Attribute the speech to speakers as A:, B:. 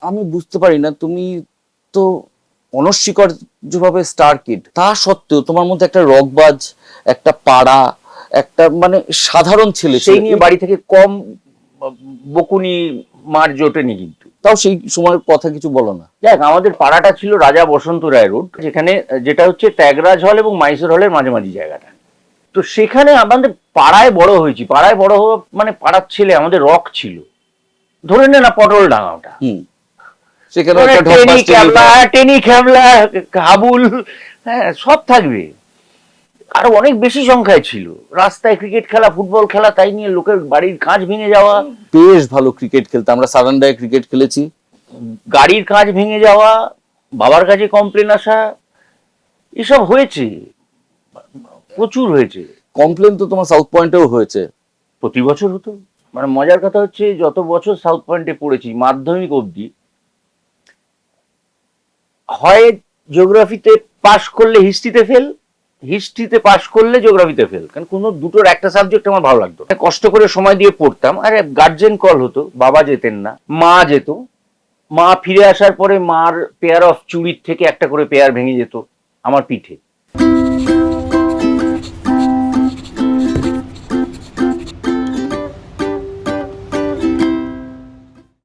A: আমি বুঝতে পারি না, তুমি তো অনস্বীকার্যভাবে স্টার কিড, তা সত্ত্বেও তোমার মধ্যে একটা রকবাজ, একটা পাড়া, একটা মানে সাধারণ ছেলে ছিল।
B: সেই নিয়ে বাড়ি থেকে কম বকুনি মার জোটেনি কিন্তু।
A: তাও সেই সময়ের কথা কিছু বলো না।
B: দেখ, আমাদের পাড়াটা ছিল রাজা বসন্ত রায় রোড, যেখানে যেটা হচ্ছে ত্যাগরাজ হল এবং মাইসোর হলের মাঝামাঝি জায়গাটা। তো সেখানে আমাদের পাড়ায় বড় হয়েছি। পাড়ায় বড় হওয়া মানে পাড়ার ছেলে, আমাদের রক ছিল, ধরে নে না পটল ডাঙা ওটা।
A: সেখানে
B: মানে
A: একটা ঢপবাজ
B: টেনি খেবলা হাবুল, হ্যাঁ সব থাকবে। আরো অনেক বেশি সংখ্যায় ছিল। রাস্তায় ক্রিকেট খেলা, ফুটবল খেলা, তাই নিয়ে লোকের বাড়ির কাঁচ ভেঙে যাওয়া।
A: বেশ ভালো ক্রিকেট খেলতে, আমরা সারান্ডায় ক্রিকেট খেলেছি।
B: গাড়ির কাঁচ ভেঙে যাওয়া, বাবার কাছে কমপ্লেন আসা, এসব হয়েছে, প্রচুর হয়েছে।
A: কমপ্লেন তো তোমার সাউথ পয়েন্টেও হয়েছে।
B: প্রতি বছর হতো। মানে মজার কথা হচ্ছে, যত বছর সাউথ পয়েন্টে পড়েছি মাধ্যমিক অবধি, হয় জিওগ্রাফিতে পাশ করলে হিস্ট্রিতে ফেল, হিস্ট্রিতে পাশ করলে জিওগ্রাফিতে ফেল, কারণ কোনো দুটোর একটা সাবজেক্ট আমার ভালো লাগতো না। কষ্ট করে সময় দিয়ে পড়তাম। আরে গার্জেন কল হতো, বাবা যেতেন না, মা যেত। মা ফিরে আসার পরে মার পেয়ার অফ চুড়ির থেকে একটা করে পেয়ার ভেঙে যেত আমার পিঠে।